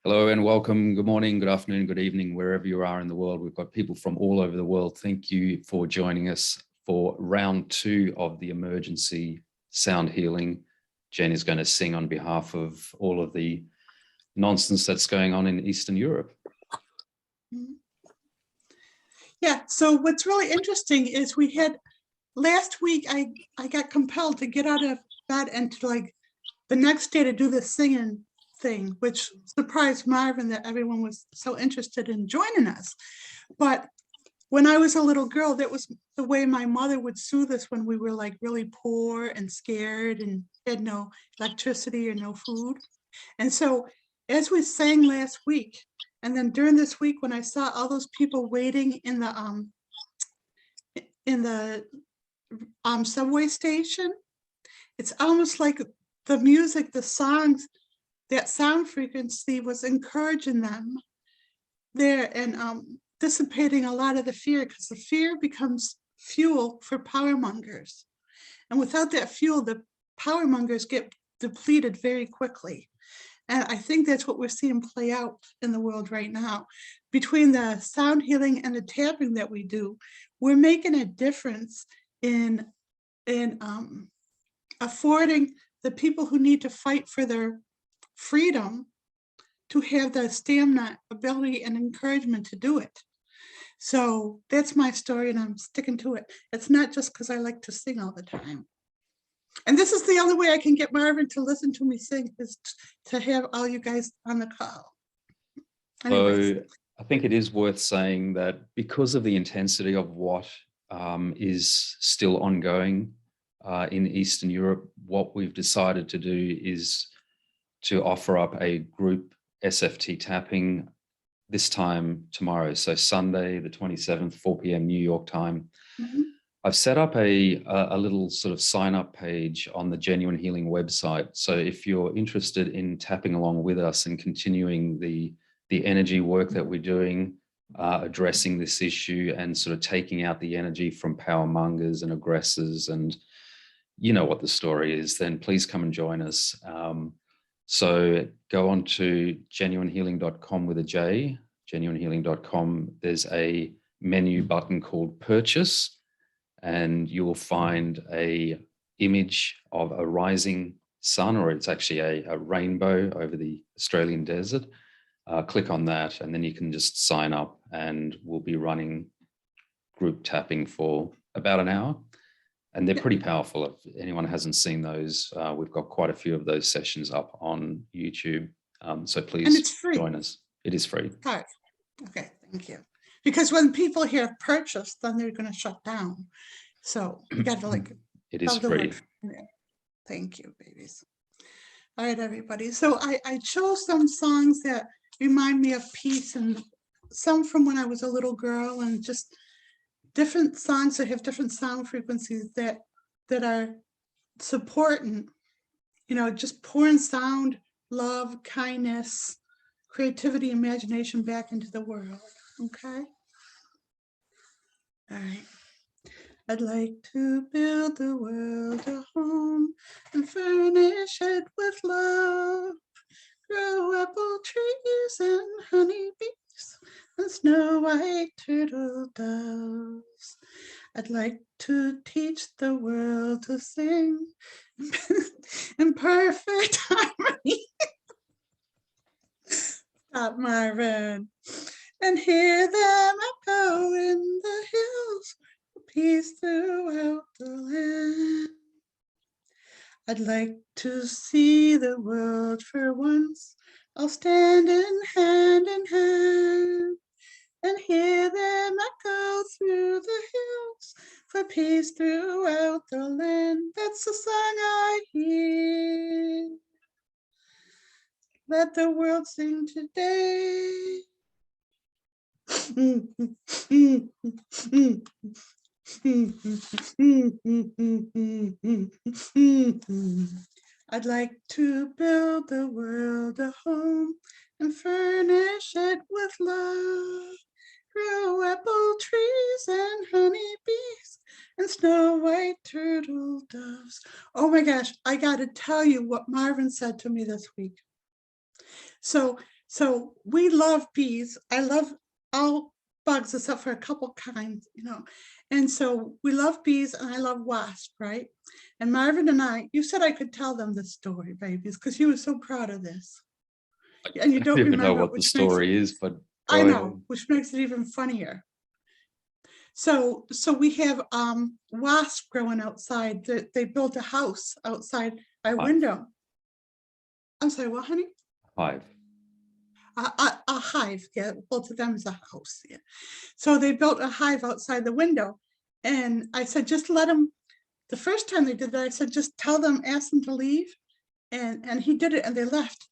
Hello and welcome. Good morning, good afternoon, good evening, wherever you are in the world. We've got people from all over the world. Thank you for joining us for round 2 of the emergency sound healing. Jen is going to sing on behalf of all of the nonsense that's going on in Eastern Europe. Yeah, so what's really interesting is we had last week, I got compelled to get out of bed and to the next day to do the singing thing, which surprised Marvin that everyone was so interested in joining us. But when I was a little girl, that was the way my mother would soothe us when we were really poor and scared and had no electricity or no food. And so as we sang last week, and then during this week when I saw all those people waiting in the subway station, it's almost like the music, the songs, that sound frequency was encouraging them there and dissipating a lot of the fear, because the fear becomes fuel for power mongers. And without that fuel, the power mongers get depleted very quickly. And I think that's what we're seeing play out in the world right now. Between the sound healing and the tapping that we do, we're making a difference in affording the people who need to fight for their freedom to have the stamina, ability, and encouragement to do it. So that's my story, and I'm sticking to it. It's not just because I like to sing all the time. And this is the only way I can get Marvin to listen to me sing, is to have all you guys on the call. Anyways. So I think it is worth saying that because of the intensity of what is still ongoing in Eastern Europe, what we've decided to do is to offer up a group SFT tapping this time tomorrow. So Sunday, the 27th, 4 p.m. New York time. Mm-hmm. I've set up a little sort of sign up page on the Jenuine Healing website. So if you're interested in tapping along with us and continuing the energy work that we're doing, addressing this issue and sort of taking out the energy from power mongers and aggressors, and you know what the story is, then please come and join us. So go on to jenuinehealing.com with a J, jenuinehealing.com. There's a menu button called Purchase, and you will find a image of a rising sun, or it's actually a rainbow over the Australian desert. Click on that, and then you can just sign up, and we'll be running group tapping for about an hour. And they're pretty powerful. If anyone hasn't seen those, we've got quite a few of those sessions up on YouTube. So please join us. It is free. All right. Okay, thank you. Because when people hear purchase, then they're going to shut down. So you got to it is free. Thank you, babies. All right, everybody. So I chose some songs that remind me of peace, and some from when I was a little girl, and just different songs that have different sound frequencies that are supporting, just pouring sound, love, kindness, creativity, imagination back into the world. Okay. All right. I'd like to build the world a home and furnish it with love. Grow apple trees and honeybees and snow white turtle doves. I'd like to teach the world to sing in perfect harmony. Stop, Marvin. And hear them echo in the hills, peace throughout the land. I'd like to see the world for once. I'll stand in hand and hear them echo through the hills for peace throughout the land. That's the song I hear. Let the world sing today. I'd like to build the world a home and furnish it with love. Grow apple trees and honeybees and snow white turtle doves. Oh my gosh, I got to tell you what Marvin said to me this week. So we love bees. I love all bugs except for a couple kinds, you know. And so we love bees and I love wasps, right? And Marvin and I, you said I could tell them this story, babies, because you were so proud of this. And you I don't don't even know remember it, what the which makes story is, but I go ahead. know, which makes it even funnier. So we have wasps growing outside. They built a house outside our Hive. window. I'm sorry, what, honey? Hive. A hive, yeah, both of them is a house, yeah. So they built a hive outside the window. And I said, just let them, the first time they did that, I said, just tell them, ask them to leave. And he did it and they left.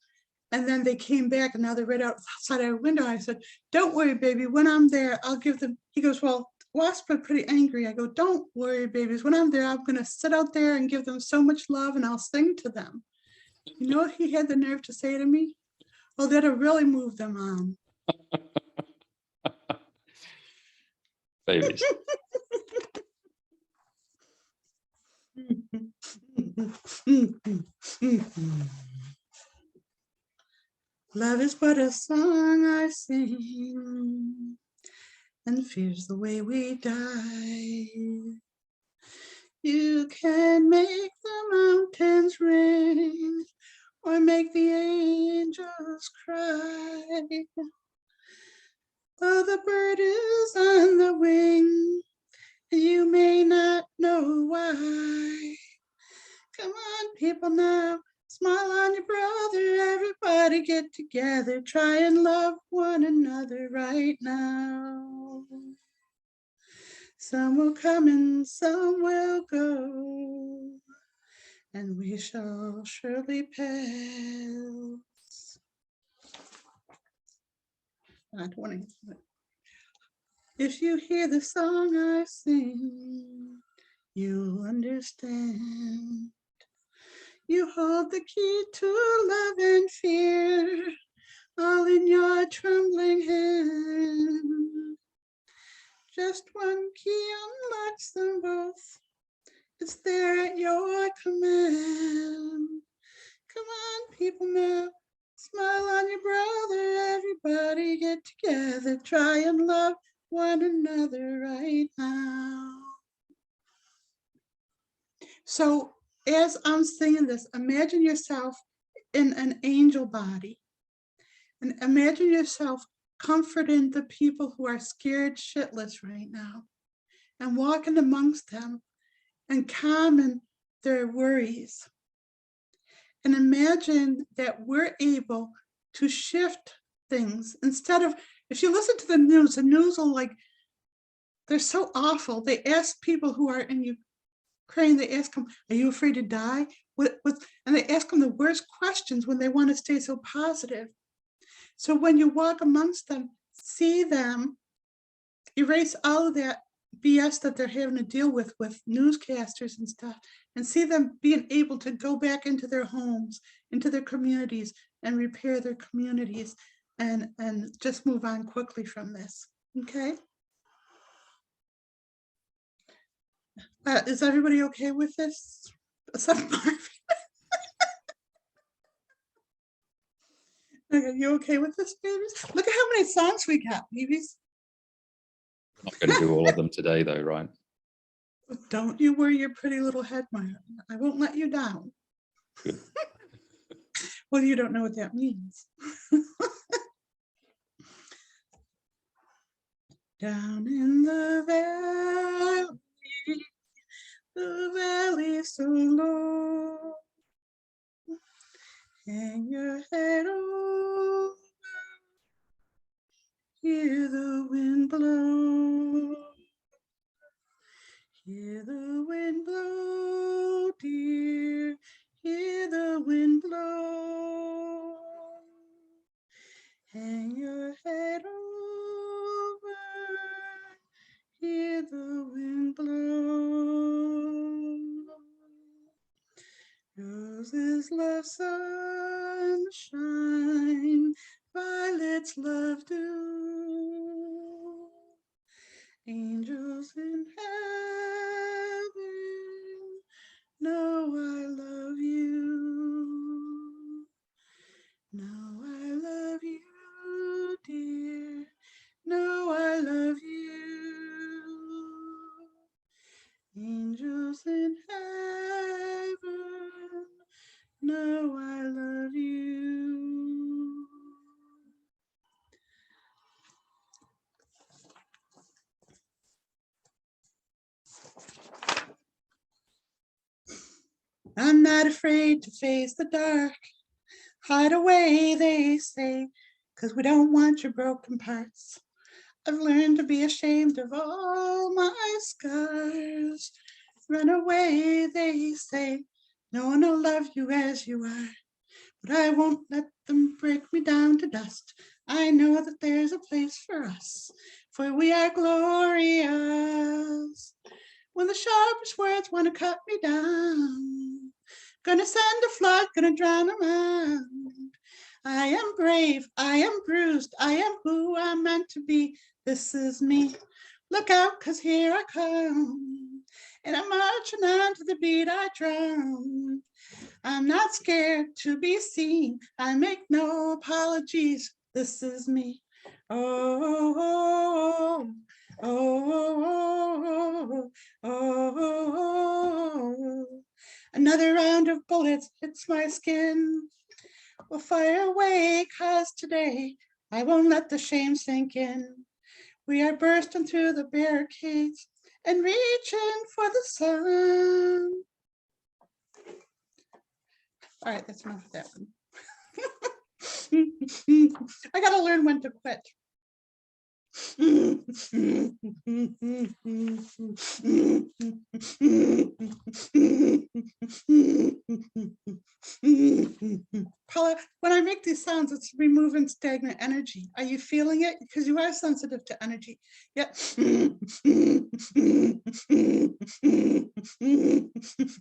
And then they came back and now they're right outside our window. I said, don't worry, baby, when I'm there, I'll give them, he goes, well, wasps are pretty angry. I go, don't worry, babies, when I'm there, I'm gonna sit out there and give them so much love and I'll sing to them. You know what he had the nerve to say to me? Oh, that'll really move them on. Babies. Love is but a song I sing, and fear's the way we die. You can make the mountains ring, or make the angels cry. Oh, the bird is on the wing, and you may not know why. Come on, people now, smile on your brother, everybody get together, try and love one another right now. Some will come and some will go, and we shall surely pass. Not 20. If you hear the song I sing, you'll understand. You hold the key to love and fear, all in your trembling hand. Just one key unlocks them both. It's there at your command. Come on, people now, smile on your brother. Everybody get together, try and love one another right now. So as I'm singing this, imagine yourself in an angel body. And imagine yourself comforting the people who are scared shitless right now and walking amongst them and calming their worries. And imagine that we're able to shift things instead of, if you listen to the news will like, they're so awful. They ask people who are in Ukraine, they ask them, are you afraid to die? And they ask them the worst questions when they want to stay so positive. So when you walk amongst them, see them, erase all of that BS that they're having to deal with newscasters and stuff, and see them being able to go back into their homes, into their communities, and repair their communities, and just move on quickly from this. Okay. Is everybody okay with this? Except Marvin. Okay, you okay with this, babies? Look at how many songs we got, babies. I'm not going to do all of them today, though, right? Don't you worry your pretty little head, Marvin. I won't let you down. Good. Well, you don't know what that means. Down in the valley so low, hang your head over, hear the wind blow. Hear the wind blow, dear, hear the wind blow. Hang your head over, hear the wind blow. Roses love sunshine, violets love dew. Angels in heaven know I love you. Know not afraid to face the dark. Hide away, they say, 'cause we don't want your broken parts. I've learned to be ashamed of all my scars. Run away, they say, no one will love you as you are. But I won't let them break me down to dust. I know that there's a place for us, for we are glorious. When the sharpest words want to cut me down, gonna send a flood, gonna drown them out. I am brave, I am bruised, I am who I'm meant to be. This is me. Look out, 'cause here I come. And I'm marching on to the beat I drum. I'm not scared to be seen. I make no apologies. This is me. Oh, oh, oh. Another round of bullets hits my skin. We'll fire away, 'cause today I won't let the shame sink in. We are bursting through the barricades and reaching for the sun. All right, that's enough of that one. I gotta learn when to quit. Paula, when I make these sounds, it's removing stagnant energy. Are you feeling it? Because you are sensitive to energy. Yeah.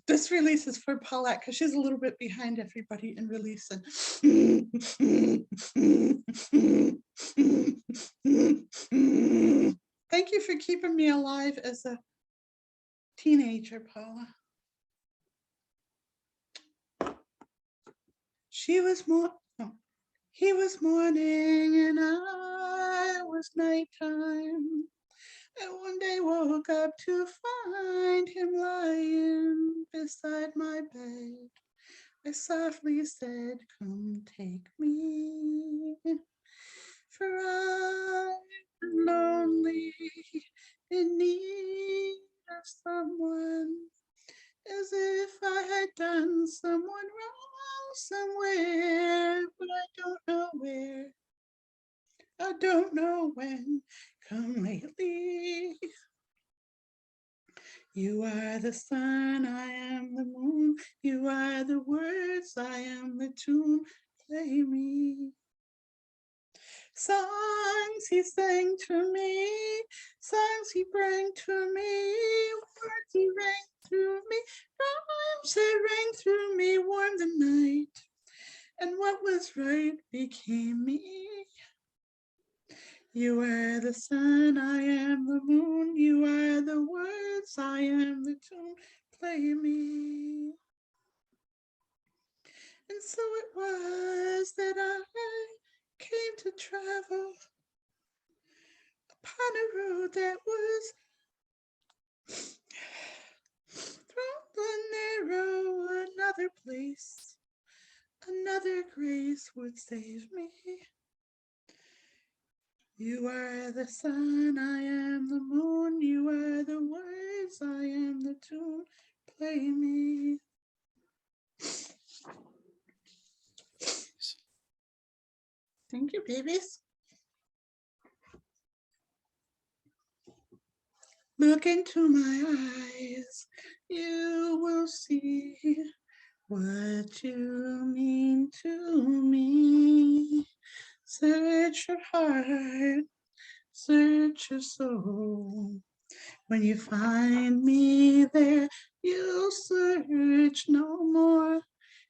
This release is for Paulette because she's a little bit behind everybody in releasing. Thank you for keeping me alive as a teenager, Paula. She was more, no, he was morning and I was nighttime. And one day woke up to find him lying beside my bed. I softly said, come take me, for I'm lonely, in need of someone, as if I had done someone wrong somewhere, but I don't know where, I don't know when. Come lately. You are the sun, I am the moon. You are the words, I am the tune. Play me. Songs he sang to me, songs he bring to me, words he rang through me, rhymes they rang through me, warm the night, and what was right became me. You are the sun, I am the moon, you are the words, I am the tune, play me. And so it was that I came to travel upon a road that was thrown narrow. Another place, another grace would save me. You are the sun, I am the moon, you are the words, I am the tune, play me. Thank you, babies. Look into my eyes, you will see what you mean to me. Search your heart, search your soul. When you find me there, you'll search no more.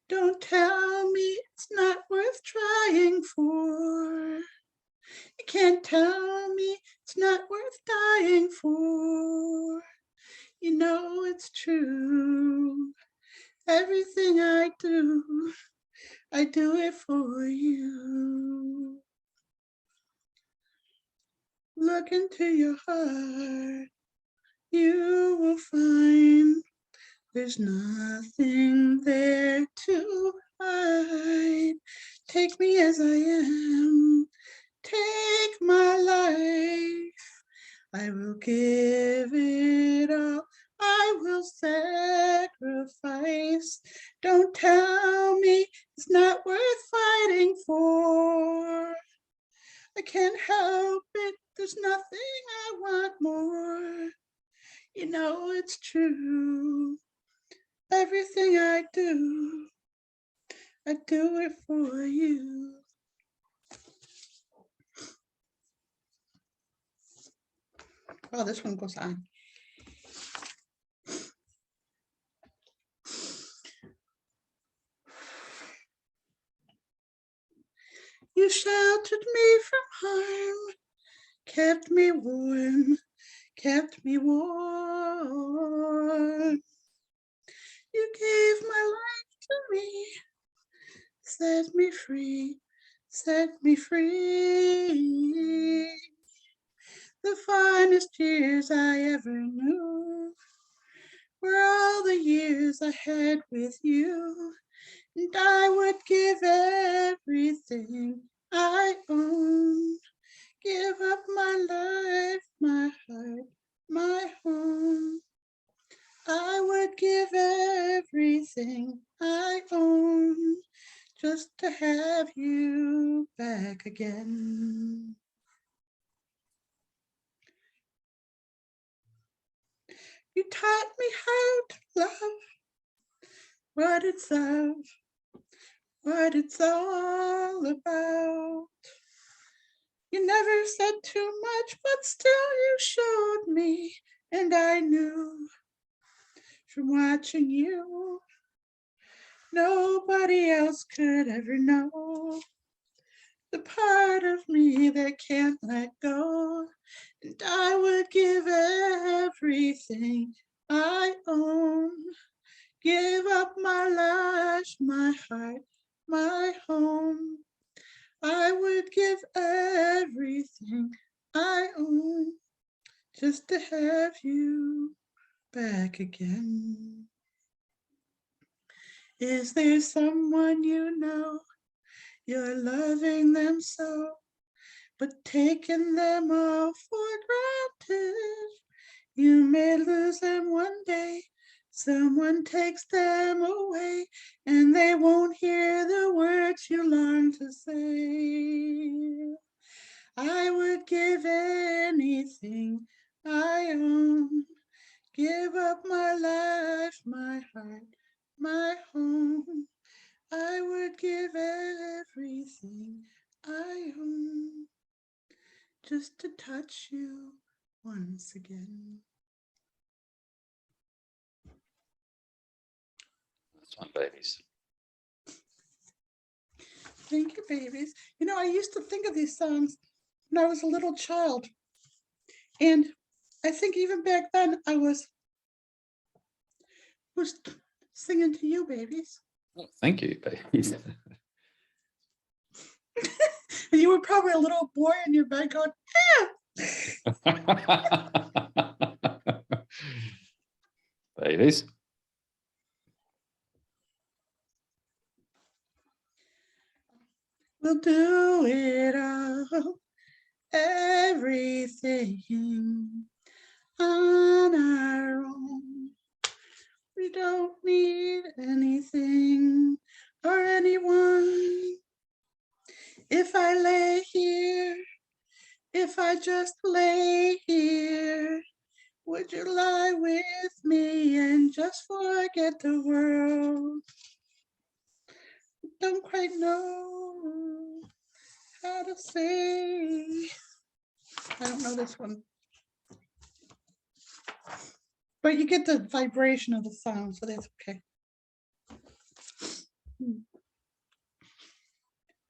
Don't tell me it's not worth trying for. You can't tell me it's not worth dying for. You know it's true. Everything I do it for you. Look into your heart, you will find there's nothing there to hide. Take me as I am, take my life. I will give it all, I will sacrifice. Don't tell me it's not worth fighting for. I can't help it, there's nothing I want more. You know it's true. Everything I do it for you. Oh, this one goes on. You sheltered me from harm, kept me warm, kept me warm. You gave my life to me, set me free, set me free. The finest years I ever knew were all the years I had with you, and I would give everything I own, give up my life, my heart, my home. I would give everything I own just to have you back again. You taught me how to love, what it's all about. You never said too much, but still you showed me, and I knew from watching you, nobody else could ever know the part of me that can't let go. And I would give everything I own, give up my life, my heart, my home. I would give everything I own just to have you back again. Is there someone you know, you're loving them so, but taking them all for granted? You may lose them one day, someone takes them away, and they won't hear the words you long to say. I would give anything I own, give up my life, my heart, my home. I would give everything I own just to touch you once again. That's one, babies. Thank you, babies. You know, I used to think of these songs when I was a little child. And I think even back then I was singing to you, babies. Oh, thank you, babies. And you were probably a little boy in your bed going, Babies. we'll do it all, everything on our own. We don't need anything or anyone. If I lay here, if I just lay here, would you lie with me and just forget the world? Don't quite know how to say. I don't know this one. But you get the vibration of the sound, so that's okay.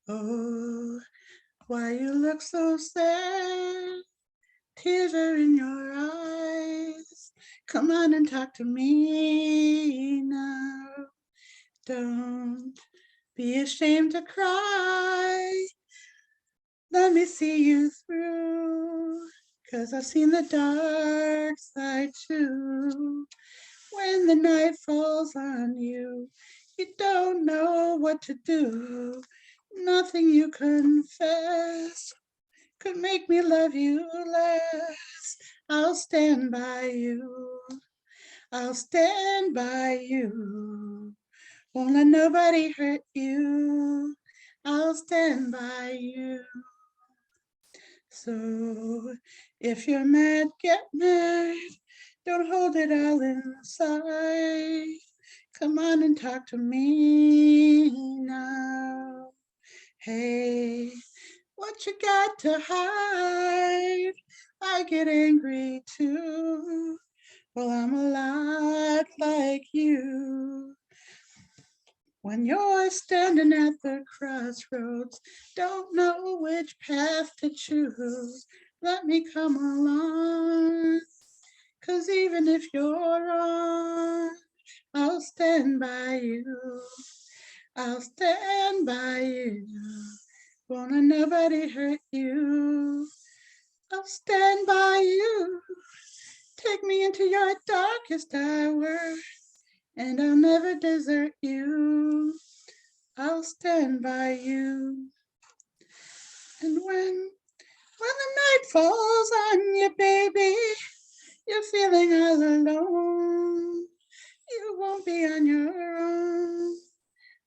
Oh, why you look so sad? Tears are in your eyes. Come on and talk to me now. Don't be ashamed to cry. Let me see you through, 'cause I've seen the dark side too. When the night falls on you, you don't know what to do. Nothing you confess could make me love you less. I'll stand by you. I'll stand by you. Won't let nobody hurt you. I'll stand by you. So if you're mad, get mad. Don't hold it all inside. Come on and talk to me now. Hey, what you got to hide? I get angry too. Well, I'm a lot like you. When you're standing at the crossroads, don't know which path to choose, let me come along. 'Cause even if you're wrong, I'll stand by you. I'll stand by you. Won't let nobody hurt you. I'll stand by you. Take me into your darkest hour, and I'll never desert you. I'll stand by you. And when the night falls on you, baby, you're feeling all alone. You won't be on your own.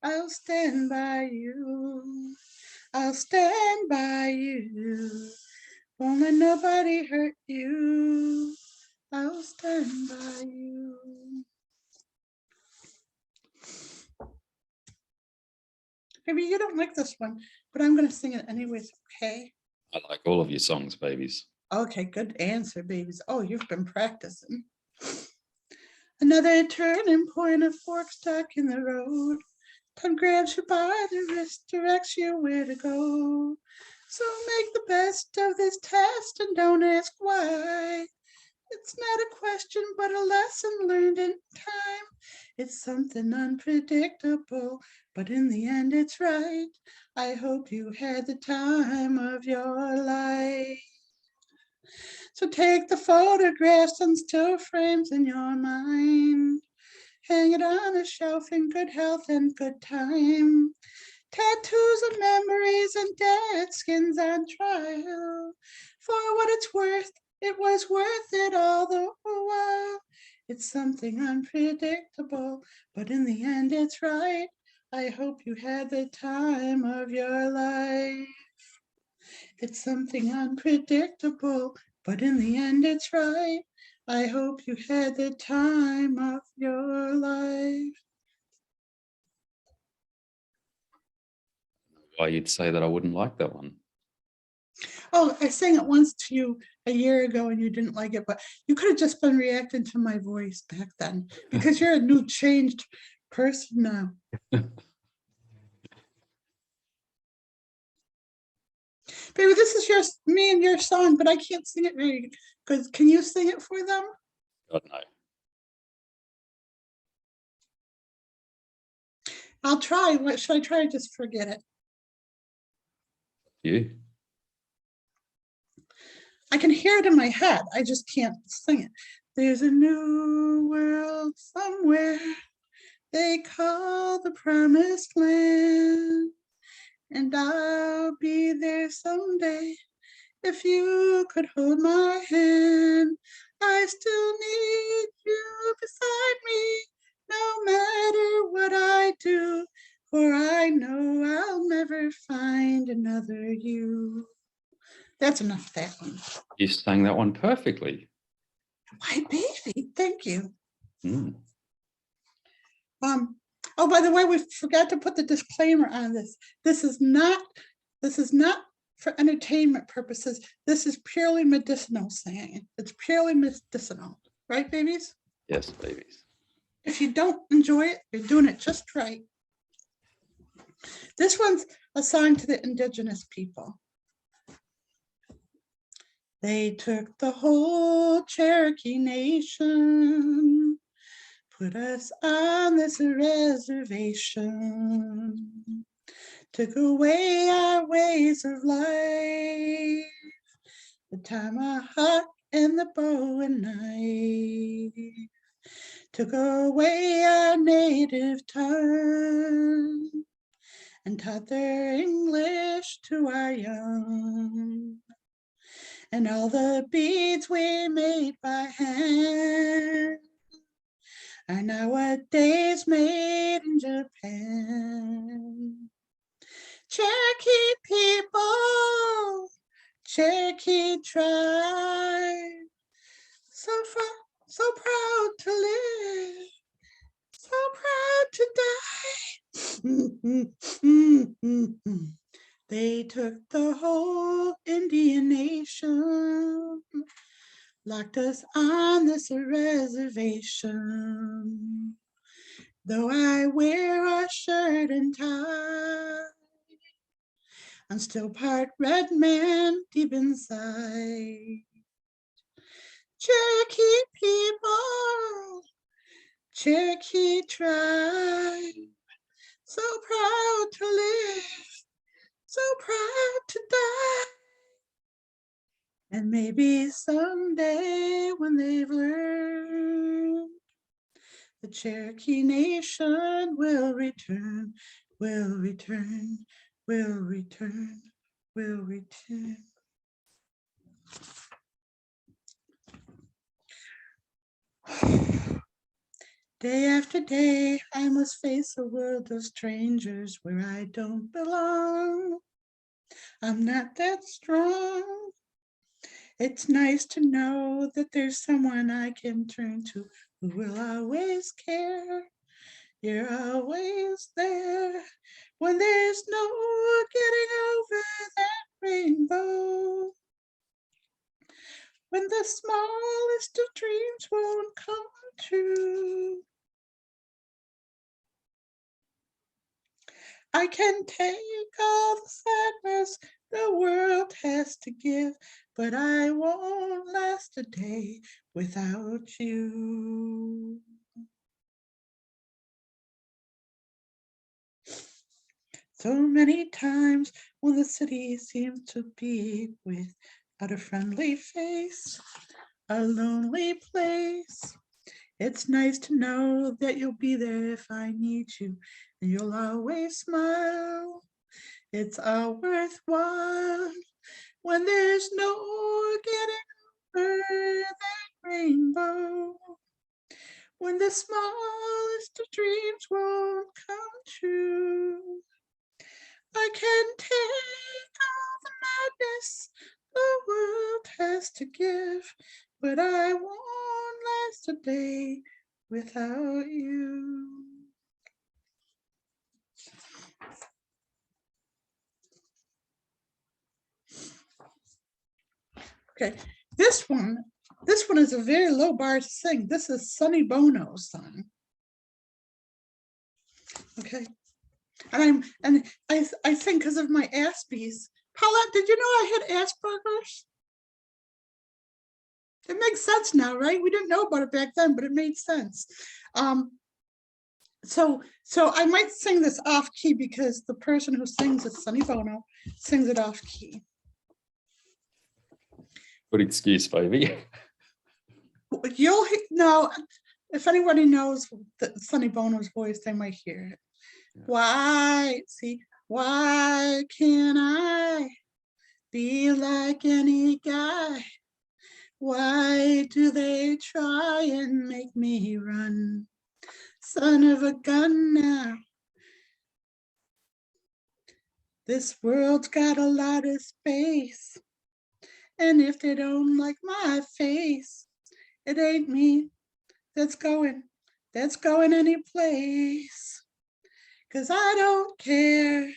I'll stand by you. I'll stand by you. Won't let nobody hurt you. I'll stand by you. Maybe you don't like this one, but I'm going to sing it anyways, okay? I like all of your songs, babies. Okay, good answer, babies. Oh, you've been practicing. Another turning point, a fork stuck in the road. Pun grabs you by the wrist, directs you where to go. So make the best of this test and don't ask why. It's not a question, but a lesson learned in time. It's something unpredictable, but in the end it's right. I hope you had the time of your life. So take the photographs and still frames in your mind. Hang it on a shelf in good health and good time. Tattoos of memories and dead skins on trial. For what it's worth, it was worth it all the while. It's something unpredictable, but in the end it's right. I hope you had the time of your life. It's something unpredictable, but in the end it's right. I hope you had the time of your life. Why you'd say that I wouldn't like that one? Oh, I sang it once to you a year ago and you didn't like it, but you could have just been reacting to my voice back then because you're a new changed person now. Baby, this is me and your song, but I can't sing it very good. Can you sing it for them? God, no. I'll try. What should I try? Just forget it. You? I can hear it in my head. I just can't sing it. There's a new world somewhere they call the promised land. And I'll be there someday. If you could hold my hand, I still need you beside me, no matter what I do, for I know I'll never find another you. That's enough of that one. You sang that one perfectly. My baby, thank you. Mm. Oh, by the way, we forgot to put the disclaimer on this. This is not for entertainment purposes. This is purely medicinal singing. It's purely medicinal, right, babies? Yes, babies. If you don't enjoy it, you're doing it just right. This one's a song to the indigenous people. They took the whole Cherokee Nation, put us on this reservation, took away our ways of life, the tomahawk and the bow and knife, took away our native tongue, and taught their English to our young. And all the beads we made by hand, are nowadays made in Japan. Cherokee people, Cherokee tribe, so far, so proud to live, so proud to die. They took the whole Indian nation, locked us on this reservation. Though I wear a shirt and tie, I'm still part red man deep inside. Cherokee people, Cherokee tribe, so proud to live, so proud to die. And maybe someday when they've learned, the Cherokee Nation will return, will return, will return, will return. Day after day, I must face a world of strangers where I don't belong. I'm not that strong. It's nice to know that there's someone I can turn to who will always care. You're always there when there's no getting over that rainbow. When the smallest of dreams won't come true. I can take all the sadness the world has to give, but I won't last a day without you. So many times when the city seems to be without a friendly face, a lonely place, it's nice to know that you'll be there if I need you, and you'll always smile. It's all worthwhile when there's no getting over that rainbow. When the smallest of dreams won't come true. I can take all the madness the world has to give, but I won't last a day without you. Okay, this one is a very low bar to sing. This is Sonny Bono's song. Okay, and I think because of my Aspies. Paulette, did you know I had Asperger's? It makes sense now, right? We didn't know about it back then, but it made sense. So I might sing this off key because the person who sings it, Sonny Bono, sings it off key. Good excuse, baby. You'll know if anybody knows Sonny Bono's voice, they might hear it. Yeah. Why can't I be like any guy? Why do they try and make me run? Son of a gun now. This world's got a lot of space. And if they don't like my face, it ain't me that's going any place. 'Cause I don't care.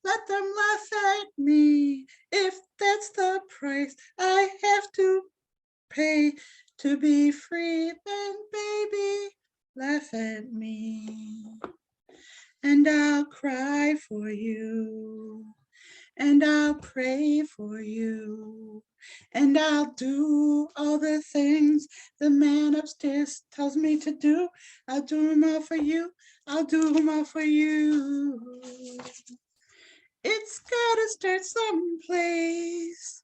Let them laugh at me if that's the price I have to pay to be free. Then baby, laugh at me. And I'll cry for you. And I'll pray for you. And I'll do all the things the man upstairs tells me to do. I'll do them all for you. I'll do them all for you. It's gotta start someplace.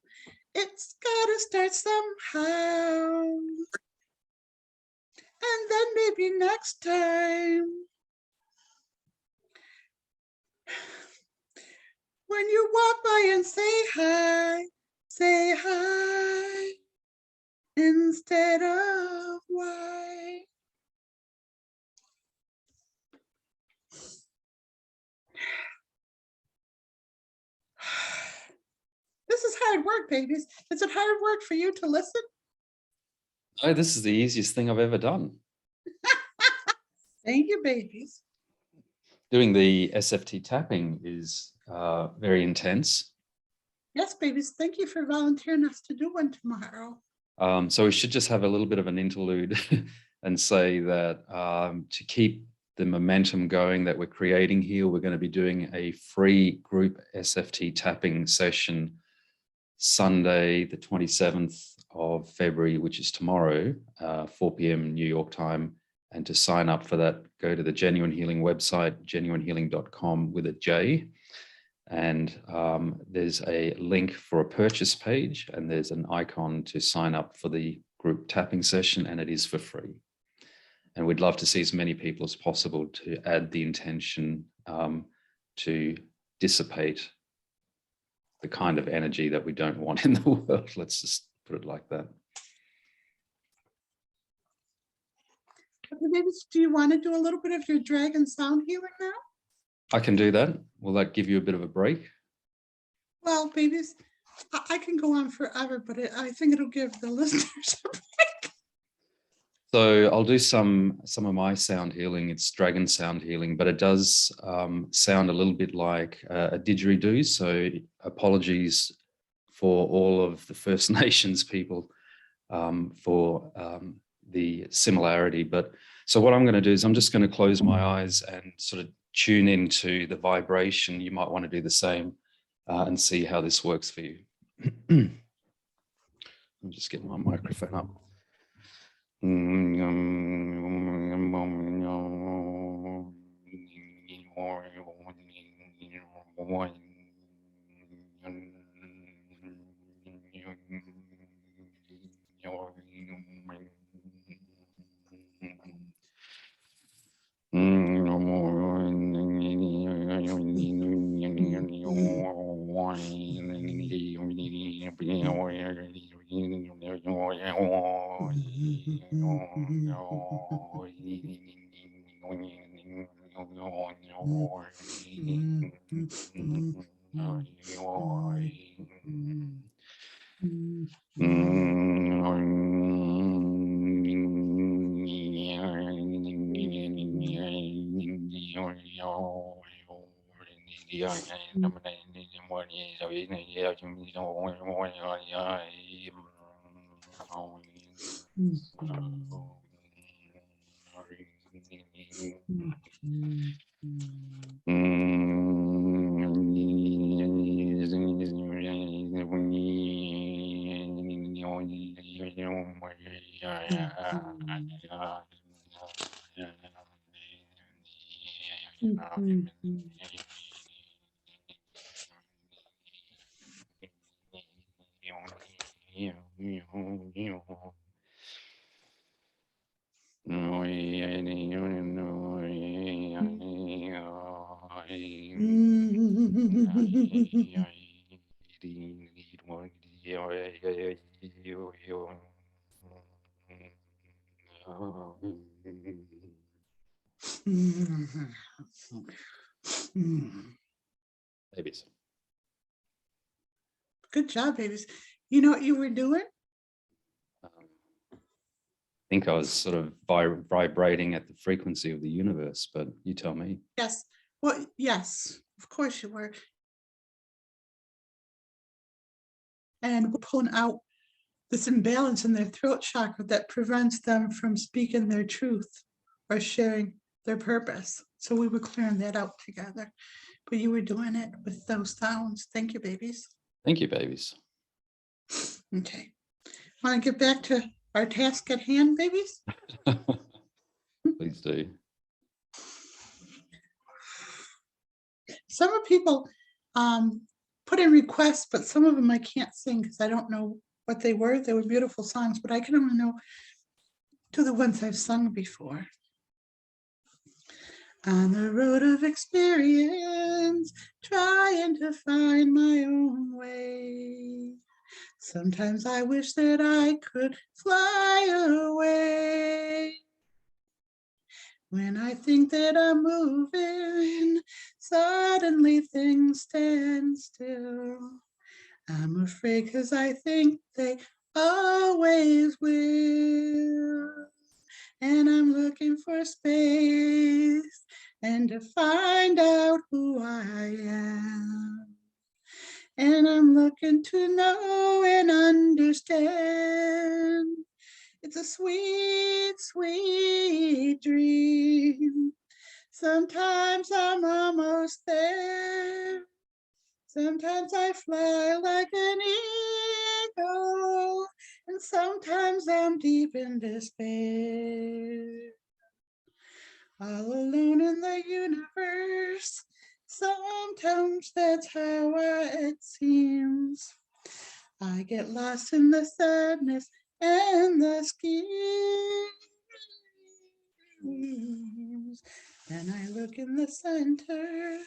It's gotta start somehow. And then maybe next time, when you walk by and say hi, instead of why. This is hard work, babies. Is it hard work for you to listen? Oh, this is the easiest thing I've ever done. Thank you, babies. Doing the SFT tapping is very intense. Yes, babies. Thank you for volunteering us to do one tomorrow. So we should just have a little bit of an interlude and say that to keep the momentum going that we're creating here, we're going to be doing a free group SFT tapping session Sunday, the 27th of February, which is tomorrow, 4 p.m. New York time. And to sign up for that, go to the Jenuine Healing website, jenuinehealing.com with a J. And there's a link for a purchase page, and there's an icon to sign up for the group tapping session, and it is for free. And we'd love to see as many people as possible to add the intention to dissipate the kind of energy that we don't want in the world. Let's just put it like that. Okay, babies, do you want to do a little bit of your dragon sound healing now? I can do that. Will that give you a bit of a break? Well, babies, I can go on forever, but I think it'll give the listeners a break. So I'll do some of my sound healing. It's dragon sound healing, but it does sound a little bit like a didgeridoo. So apologies for all of the First Nations people for the similarity. But so what I'm going to do is I'm just going to close my eyes and sort of tune into the vibration. You might want to do the same and see how this works for you. I'll just get my microphone up. Babies. Good job, babies. You know what you were doing? I think I was sort of vibrating at the frequency of the universe, but you tell me. Yes. Well, yes, of course you were. And we're pulling out this imbalance in their throat chakra that prevents them from speaking their truth or sharing their purpose. So we were clearing that out together. But you were doing it with those sounds. Thank you, babies. Thank you, babies. Okay. Want to get back to our task at hand, babies? Please do. Some of people put in requests, but some of them I can't sing because I don't know what they were. They were beautiful songs, but I can only know to the ones I've sung before. On the road of experience, trying to find my own way. Sometimes I wish that I could fly away. When I think that I'm moving, suddenly things stand still. I'm afraid because I think they always will. And I'm looking for space and to find out who I am. And I'm looking to know and understand. It's a sweet, sweet dream. Sometimes I'm almost there. Sometimes I fly like an eagle, and sometimes I'm deep in despair. All alone in the universe, sometimes that's how it seems. I get lost in the sadness and the schemes. Then I look in the center.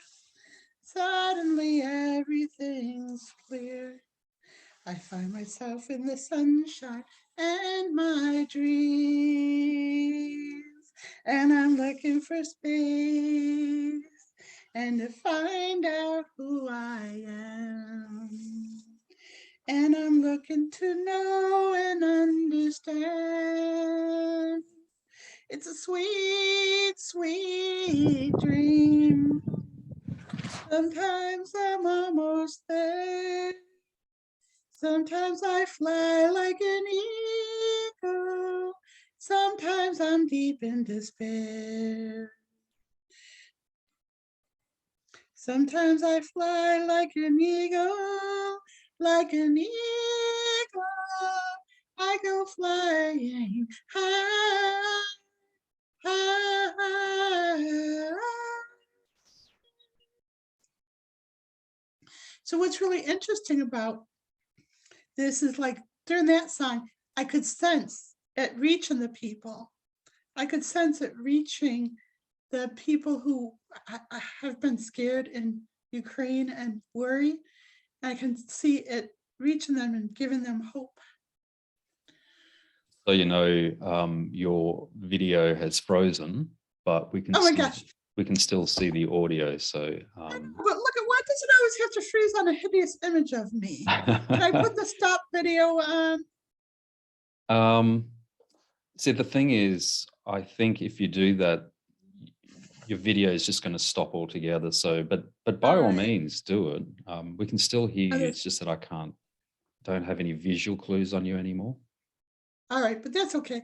Suddenly everything's clear. I find myself in the sunshine and my dreams. And I'm looking for space and to find out who I am. And I'm looking to know and understand. It's a sweet, sweet dream. Sometimes I'm almost there. Sometimes I fly like an eagle. Sometimes I'm deep in despair. Sometimes I fly like an eagle, like an eagle. I go flying high, high. So what's really interesting about this is like during that song, I could sense it reaching the people. I could sense it reaching the people who have been scared in Ukraine and worry. I can see it reaching them and giving them hope. So, your video has frozen, but we can Oh my gosh. still see the audio. So, But look at, why does it always have to freeze on a hideous image of me? Can I put the stop video on? See, the thing is, I think if you do that, your video is just going to stop altogether. So, but by all means, do it. We can still hear you. It's just that I don't have any visual clues on you anymore. All right, but that's okay.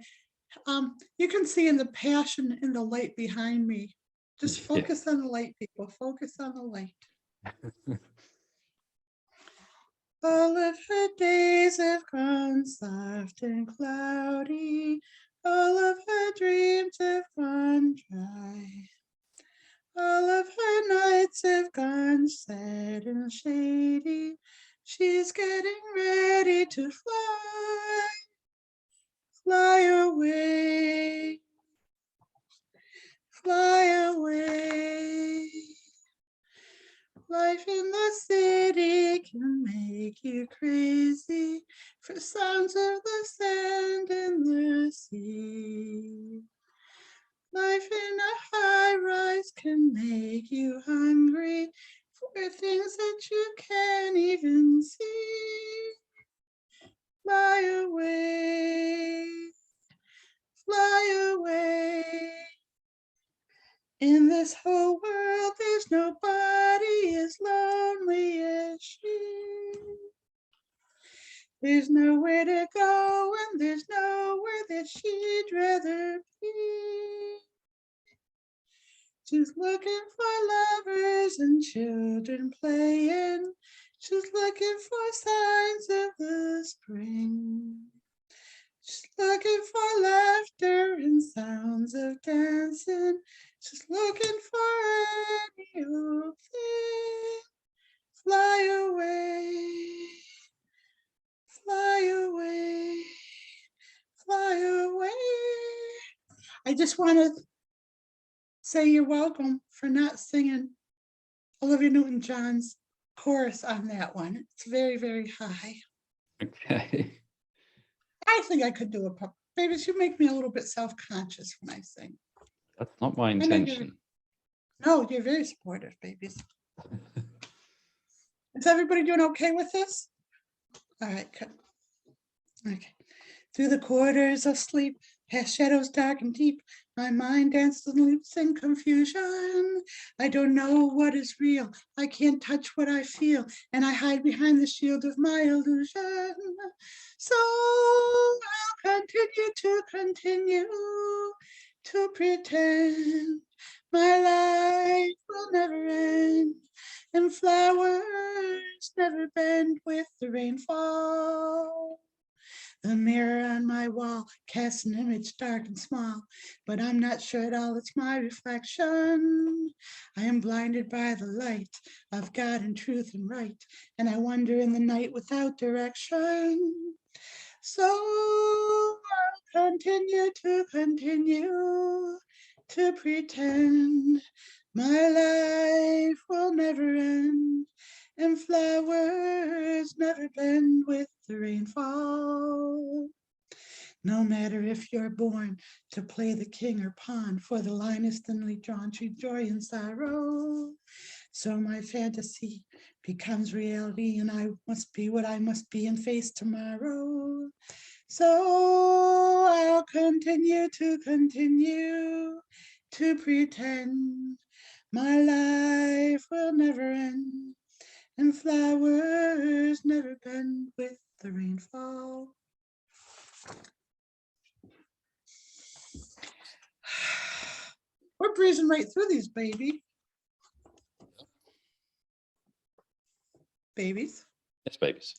You can see in the passion in the light behind me. Just focus on the light, people. Focus on the light. All of her days have gone soft and cloudy. All of her dreams have gone dry. All of her nights have gone sad and shady. She's getting ready to fly, fly away, fly away. Life in the city can make you crazy for sounds of the sand and the sea. Life in a high rise can make you hungry for things that you can't even see. Fly away, fly away. In this whole world, there's nobody as lonely as she. There's nowhere to go and there's nowhere that she'd rather be. She's looking for lovers and children playing. She's looking for signs of the spring. She's looking for laughter and sounds of dancing. She's looking for any old thing. Fly away, fly away, fly away. I just want to say you're welcome for not singing Olivia Newton-John's chorus on that one. It's very, very high. Okay. I think I could do a pop. Babies, you make me a little bit self-conscious when I sing. That's not my intention. No, you're very supportive, babies. Is everybody doing okay with this? All right, good. Okay. Through the corridors of sleep, past shadows dark and deep, my mind dances and leaps in confusion. I don't know what is real. I can't touch what I feel, and I hide behind the shield of my illusion. So I'll continue to pretend my life will never end, and flowers never bend with the rainfall. The mirror on my wall casts an image dark and small, but I'm not sure at all it's my reflection. I am blinded by the light of God and truth and right, and I wander in the night without direction. So I'll continue to pretend my life will never end, and flowers never bend with the rainfall. No matter if you're born to play the king or pawn, for the line is thinly drawn to joy and sorrow. So my fantasy becomes reality, and I must be what I must be and face tomorrow. So I'll continue to pretend my life will never end, and flowers never bend with the rainfall. We're breezing right through these, babies. Yes, babies.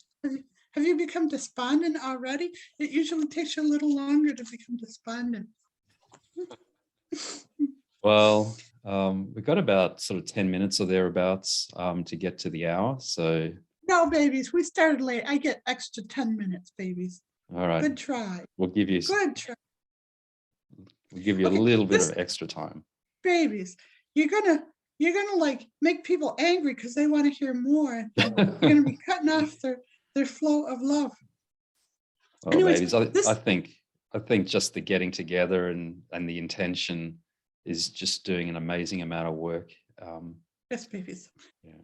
Have you become despondent already? It usually takes you a little longer to become despondent. Well, we've got about sort of 10 minutes or thereabouts to get to the hour. So no, babies, we started late. I get extra 10 minutes, babies. All right. Good try. We'll give you good try. We'll give you okay, a little bit of extra time. Babies, you're gonna like make people angry because they want to hear more. You're gonna be cutting off their flow of love. Well, anyways, babies, I think just the getting together and the intention is just doing an amazing amount of work. Yes, babies.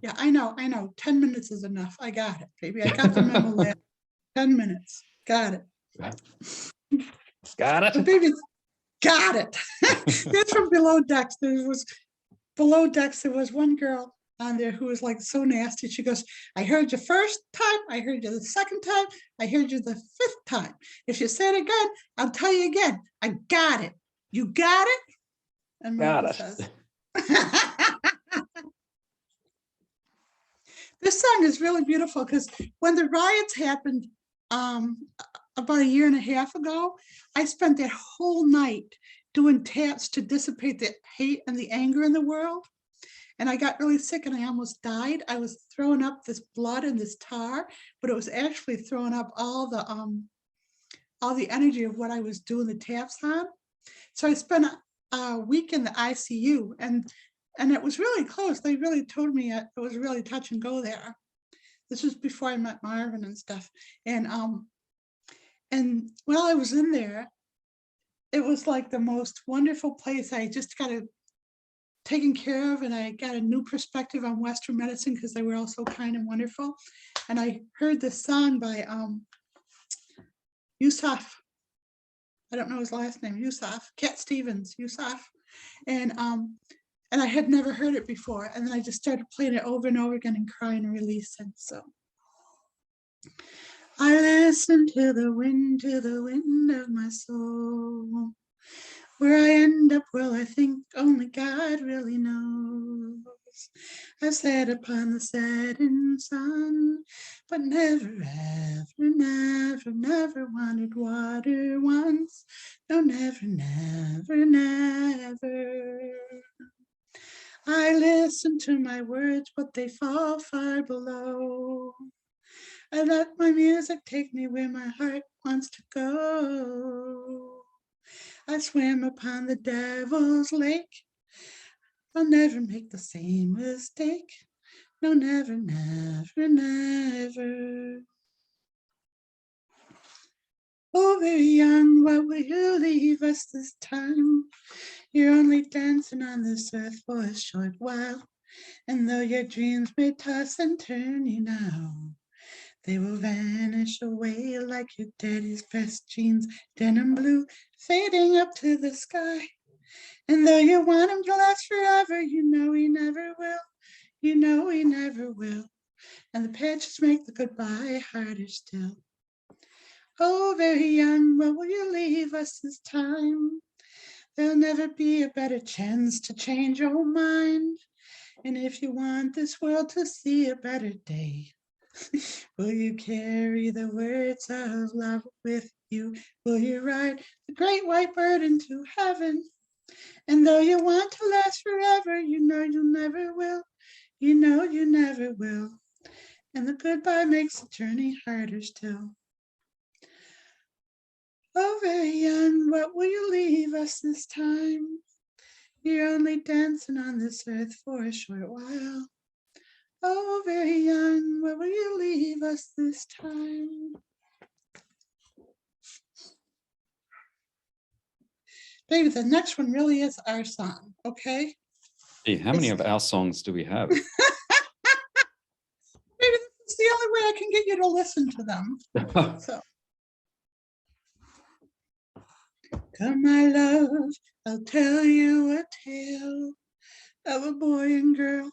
Yeah, I know. 10 minutes is enough. I got it, baby. I got the memo there. 10 minutes. Got it. Got it. But babies, got it. That's from Below Decks. Below Decks, there was one girl on there who was like so nasty. She goes, I heard you first time, I heard you the second time, I heard you the fifth time. If you say it again, I'll tell you again. I got it. You got it? And Marvin says, this song is really beautiful because when the riots happened about a year and a half ago, I spent that whole night doing taps to dissipate the hate and the anger in the world. And I got really sick and I almost died. I was throwing up this blood and this tar, but it was actually throwing up all the energy of what I was doing the taps on. So I spent a week in the ICU, and it was really close. They really told me it was really touch and go there. This was before I met Marvin and stuff. And while I was in there, it was like the most wonderful place. I just got taken care of, and I got a new perspective on Western medicine because they were all so kind and wonderful. And I heard this song by Yusuf. I don't know his last name, Yusuf, Cat Stevens, Yusuf. And I had never heard it before. And then I just started playing it over and over again and crying and releasing. So I listen to the wind of my soul. Where I end up, well, I think only God really knows. I sat upon the setting sun, but never, ever, never wanted water once. No, never, never. I listen to my words, but they fall far below. I let my music take me where my heart wants to go. I swam upon the devil's lake. I'll never make the same mistake. No, never, never. Oh, very young, what will you leave us this time? You're only dancing on this earth for a short while. And though your dreams may toss and turn you now, They will vanish away like your daddy's best jeans, denim blue, fading up to the sky. And though you want him to last forever, you know he never will. You know he never will. And the patches make the goodbye harder still. Oh, very young, what will you leave us this time? There'll never be a better chance to change your mind. And if you want this world to see a better day, will you carry the words of love with you? Will you ride the great white bird into heaven? And though you want to last forever, you know you never will. You know you never will. And the goodbye makes the journey harder still. Oh, very young, what will you leave us this time? You're only dancing on this earth for a short while. Oh, very young, what will you leave us this time? Baby, the next one really is our song, okay? Hey, how many of our songs do we have? Maybe this is the only way I can get you to listen to them. So, come, my love, I'll tell you a tale of a boy and girl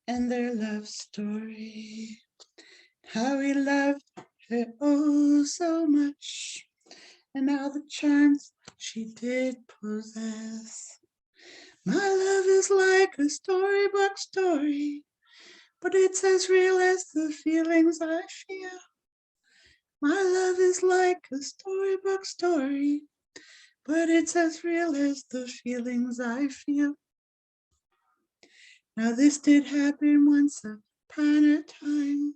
and their love story. How he loved her oh so much, and all the charms she did possess. My love is like a storybook story, but it's as real as the feelings I feel. My love is like a storybook story, but it's as real as the feelings I feel. Now this did happen once upon a time,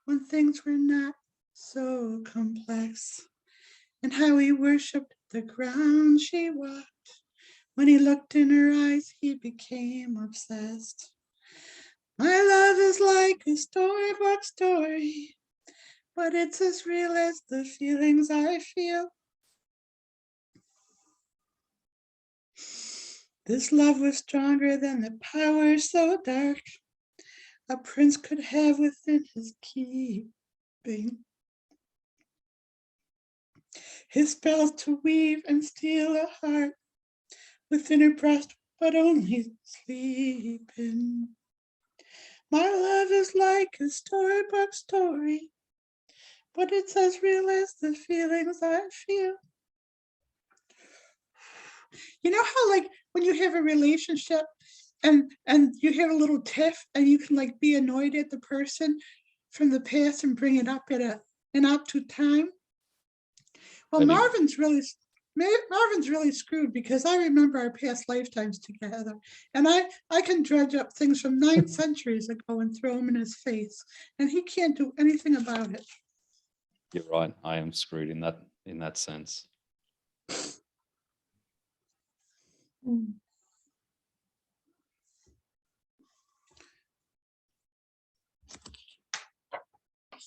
when things were not so complex, and how he worshipped the ground she walked. When he looked in her eyes, he became obsessed. My love is like a storybook story, but it's as real as the feelings I feel. This love was stronger than the power so dark a prince could have within his keeping. His spells to weave and steal a heart within her breast, but only sleeping. My love is like a storybook story, but it's as real as the feelings I feel. You know how, like, when you have a relationship and you have a little tiff and you can like be annoyed at the person from the past and bring it up at an opportune time? Well, Marvin's really screwed, because I remember our past lifetimes together, and I can dredge up things from 9 centuries ago and throw them in his face, and he can't do anything about it. You're right. I am screwed in that sense.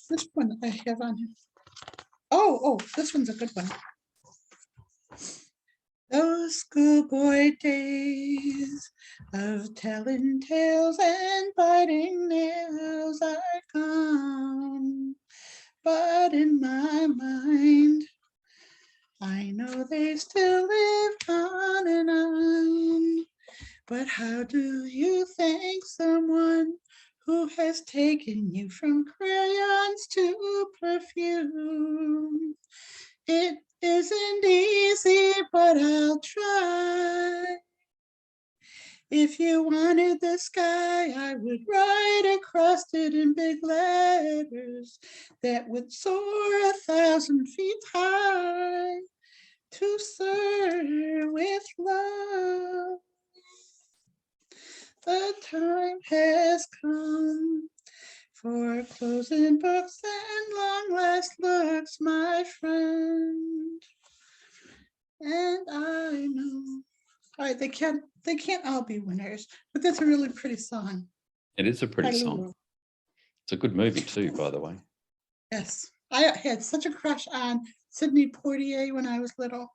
This one I have on here. Oh, this one's a good one. Those schoolboy days of telling tales and biting nails are gone, but in my mind, I know they still live on and on. But how do you thank someone who has taken you from crayons to perfume? It isn't easy, but I'll try. If you wanted the sky, I would write across it in big letters that would soar 1,000 feet high, to serve with love. The time has come for closing books and long last looks, my friend. And I know, all right, they can't all be winners, but that's a really pretty song. It is a pretty song. It's a good movie too, by the way. Yes, I had such a crush on Sidney Poitier when I was little.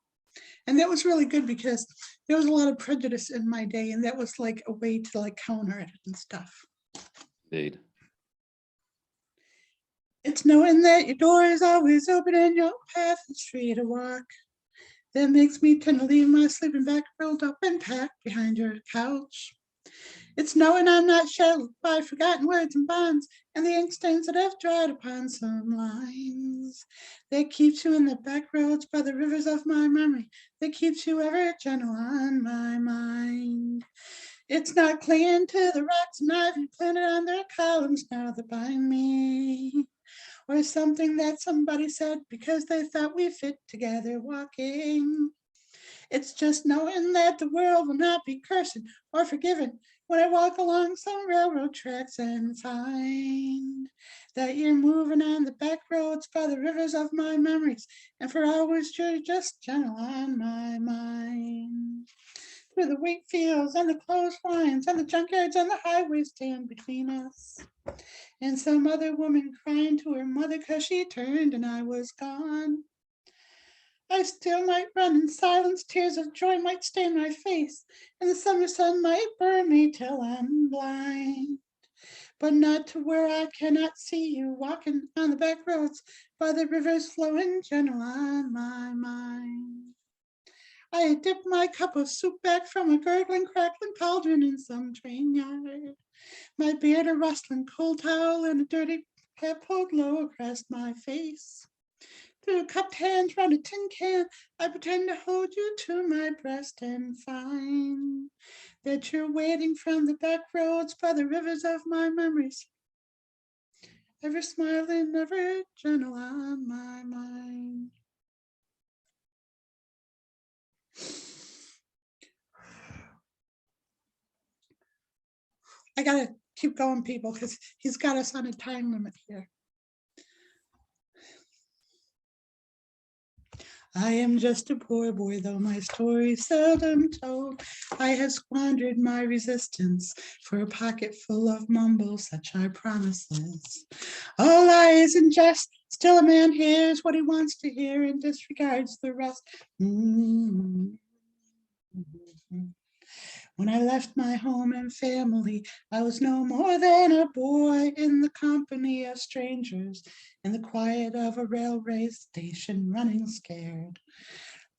And that was really good, because there was a lot of prejudice in my day, and that was like a way to like counter it and stuff. Indeed. It's knowing that your door is always open and your path is free to walk that makes me tend to leave my sleeping bag rolled up and packed behind your couch. It's knowing I'm not shadowed by forgotten words and bonds and the ink stains that have dried upon some lines that keeps you in the back roads by the rivers of my memory, that keeps you ever gentle on my mind. It's not clinging to the rocks and ivy planted on their columns now that bind me, or something that somebody said because they thought we fit together walking. It's just knowing that the world will not be cursed or forgiven when I walk along some railroad tracks and find that you're moving on the back roads by the rivers of my memories, and for hours you're just gentle on my mind. Through the wheat fields and the clotheslines and the junkyards and the highways stand between us, and some other woman crying to her mother 'cause she turned and I was gone. I still might run in silence, tears of joy might stain my face, and the summer sun might burn me till I'm blind. But not to where I cannot see you walking on the back roads by the rivers flowing gentle on my mind. I dipped my cup of soup back from a gurgling, crackling cauldron in some train yard, my beard a rustling cold towel and a dirty hat pulled low across my face. Through cupped hands round a tin can, I pretend to hold you to my breast and find that you're waiting from the back roads by the rivers of my memories, ever smiling, ever gentle on my mind. I gotta keep going, people, because he's got us on a time limit here. I am just a poor boy, though my story's seldom told. I have squandered my resistance for a pocket full of mumbles, such are promises. All lies and jest, still a man hears what he wants to hear and disregards the rest. When I left my home and family, I was no more than a boy in the company of strangers, in the quiet of a railway station, running scared,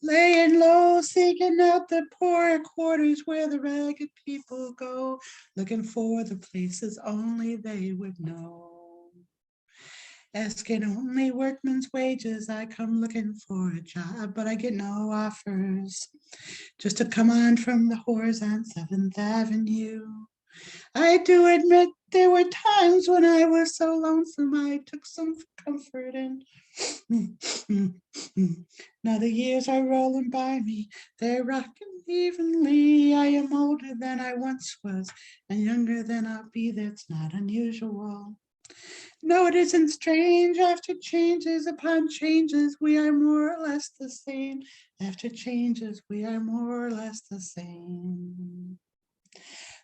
laying low, seeking out the poorer quarters where the ragged people go, looking for the places only they would know. Asking only workmen's wages, I come looking for a job, but I get no offers. Just to come on from the whores on 7th Avenue. I do admit there were times when I was so lonesome I took some comfort in. Now the years are rolling by me, they're rocking evenly. I am older than I once was and younger than I'll be. That's not unusual. No, it isn't strange. After changes upon changes, we are more or less the same. After changes, we are more or less the same.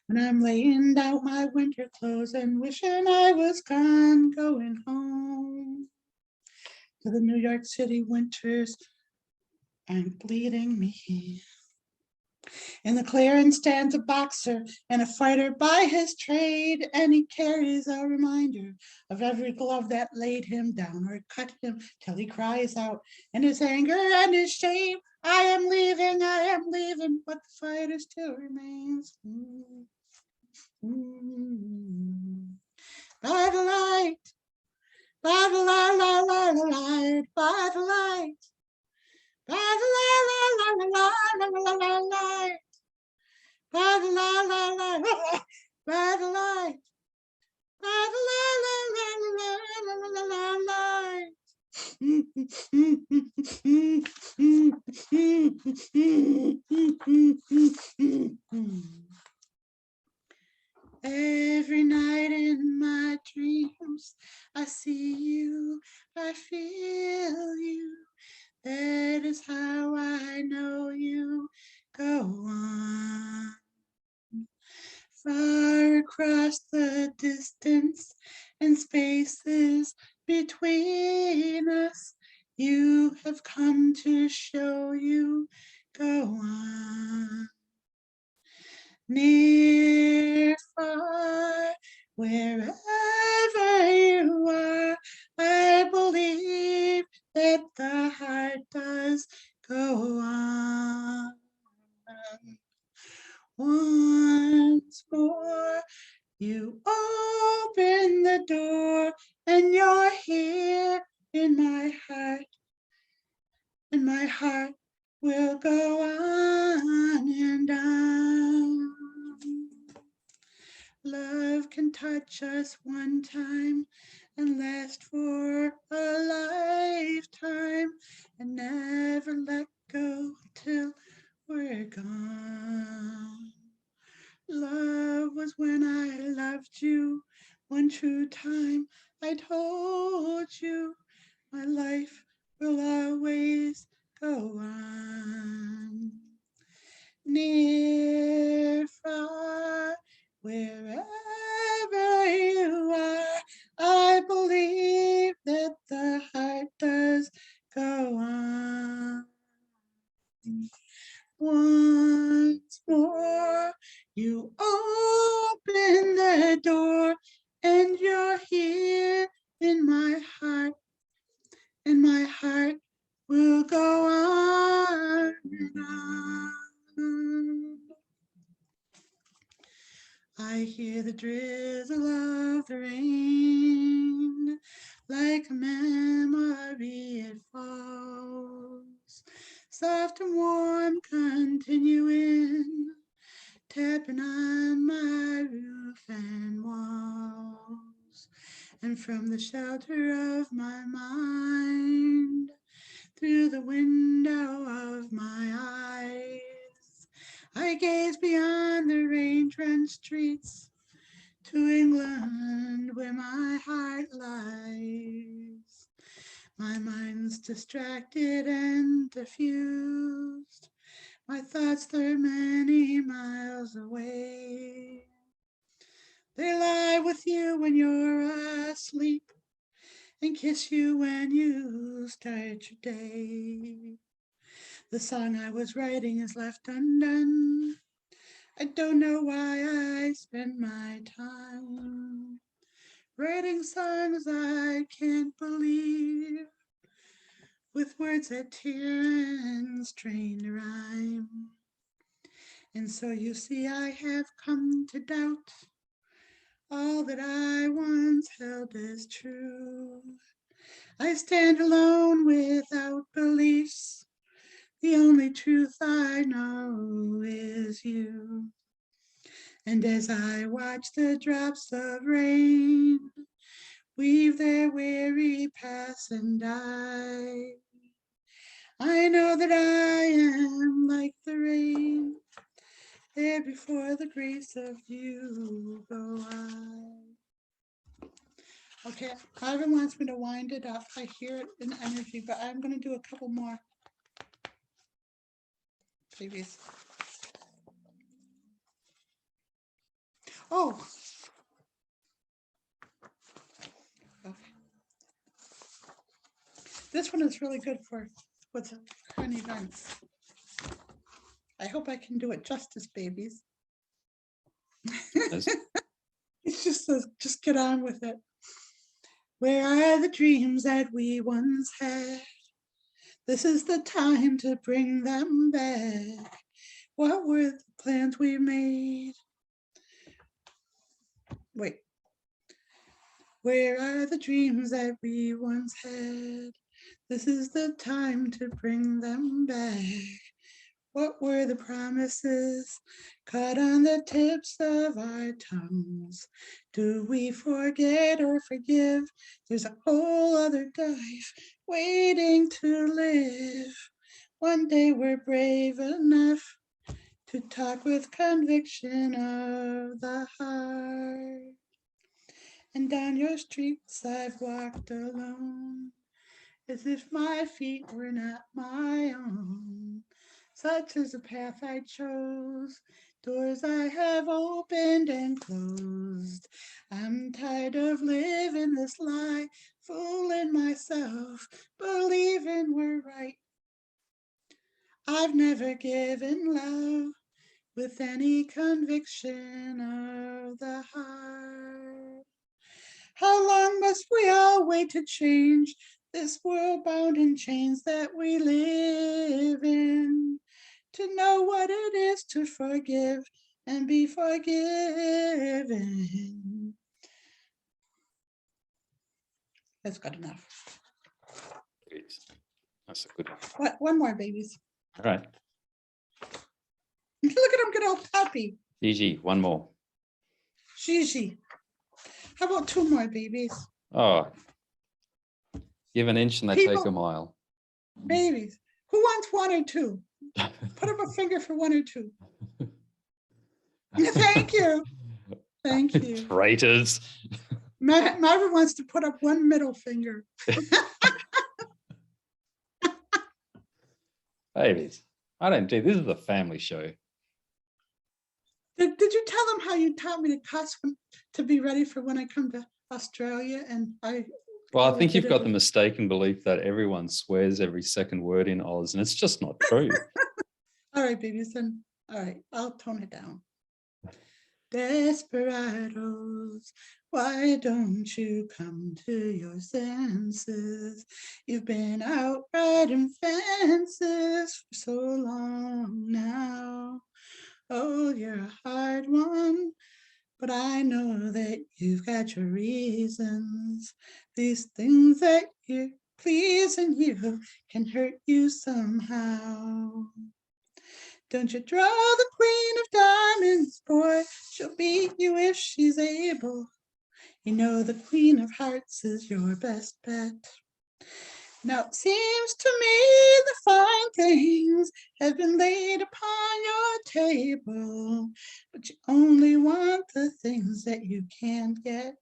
When I'm laying out my winter clothes and wishing I was gone, going home to the New York City winters aren't bleeding me. In the clearing stands a boxer and a fighter by his trade, and he carries a reminder of every glove that laid him down or cut him till he cries out in his anger and his shame, I am leaving, but the fighter still remains. By the light, by the light, by the light, by the light, by the light, by the light, by the light. Every night in my dreams, I see you, I feel you. That is how I know you. Go on. Far across the distance and spaces between us, you have come to show you. Go on. Near, far, wherever you are, I in my heart, and my heart will go on and on. Love can touch us one time and last for a lifetime and never let go till we're gone. Love was when I loved you, one true time I told you my life will always go on. Near, far, wherever you are, I believe that the heart does go on. Once more, you open the door, and you're here in my heart, and my heart will go on and on. I hear the drizzle of the rain, like a memory it falls, soft and warm, continuing, tapping on my roof and walls. And from the shelter of my mind, through the window of my eyes, I gaze beyond the rain-drenched streets to England where my heart lies. My mind's distracted and diffused. My thoughts, they're many miles away. They lie with you when you're asleep and kiss you when you start your day. The song I was writing is left undone. I don't know why I spend my time writing songs I can't believe, with words that tear and strain to rhyme. And so you see I have come to doubt all that I once held as true. I stand alone without beliefs. The only truth I know is you. And as I watch the drops of rain weave their weary paths and die, I know that I am like the rain, there before the grace of you go I. Okay, Marvin wants me to wind it up. I hear it in energy, but I'm going to do a couple more. Please. Oh. Okay. This one is really good for what's current events. I hope I can do it justice, babies. Yes. It just says, just get on with it. Where are the dreams that we once had? This is the time to bring them back. What were the plans we made? Wait. Where are the dreams that we once had? This is the time to bring them back. What were the promises caught on the tips of our tongues? Do we forget or forgive? There's a whole other life waiting to live. One day we're brave enough to talk with conviction of the heart. And down your streets I've walked alone, as if my feet were not my own. Such is the path I chose, doors I have opened and closed. I'm tired of living this lie, fooling myself, believing we're right. I've never given love with any conviction of the heart. How long must we all wait to change this world bound in chains that we live in? To know what it is to forgive and be forgiven. That's good enough. Good. That's a good one. What? One more, babies. All right. Look at him get all puppy. Gigi, one more. Gigi. How about two more, babies? Oh, give an inch and they take People- a mile. Babies. Who wants one or two? Put up a finger for one or two. Thank you. Thank you. Traitors. Marvin wants to put up one middle finger. Babies, I don't do this. Is a family show. Did you tell them how you taught me to cuss to be ready for when I come to Australia? And Well, I think you've got the mistaken belief that everyone swears every second word in Oz, and it's just not true. All right, babies, then. All right, I'll tone it down. Desperados, why don't you come to your senses? You've been out riding fences for so long now. Oh, you're a hard one, but I know that you've got your reasons. These things that you're pleasing you can hurt you somehow. Don't you draw the queen of diamonds, boy, she'll beat you if she's able. You know the queen of hearts is your best bet. Now it seems to me the fine things have been laid upon your table, but you only want the things that you can't get.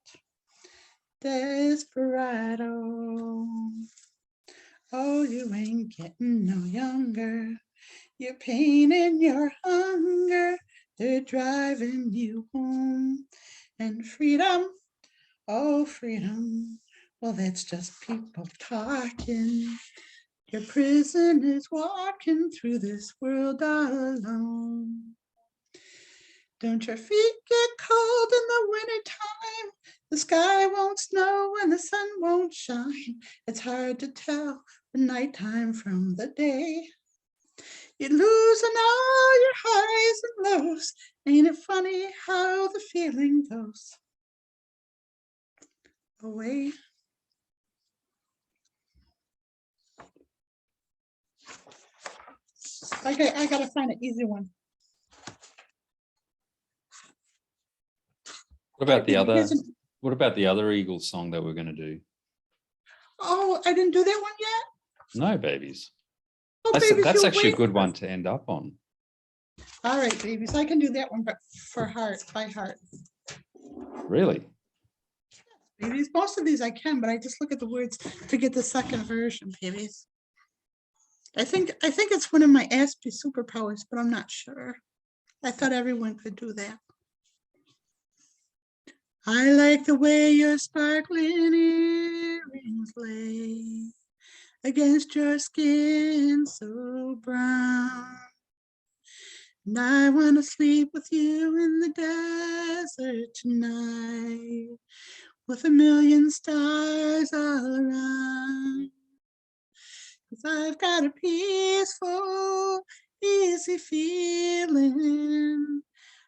Desperado, oh, you ain't getting no younger. Your pain and your hunger, they're driving you home. And freedom, oh, freedom, well, that's just people talking. Your prison is walking through this world alone. Don't your feet get cold in the wintertime? The sky won't snow and the sun won't shine. It's hard to tell the nighttime from the day. You're losing all your highs and lows. Ain't it funny how the feeling goes away? Okay, I gotta find an easy one. What about the other? What about the other Eagles song that we're going to do? Oh, I didn't do that one yet? No, babies. Oh, That's babies, actually a good one to end up on. All right, babies, I can do that one, but for heart, by heart. Really? Babies, most of these I can, but I just look at the words to get the second version, babies. I think it's one of my ASP superpowers, but I'm not sure. I thought everyone could do that. I like the way your sparkling earrings lay against your skin so brown. And I want to sleep with you in the desert tonight, with a million stars all around. 'Cause I've got a peaceful, easy feeling.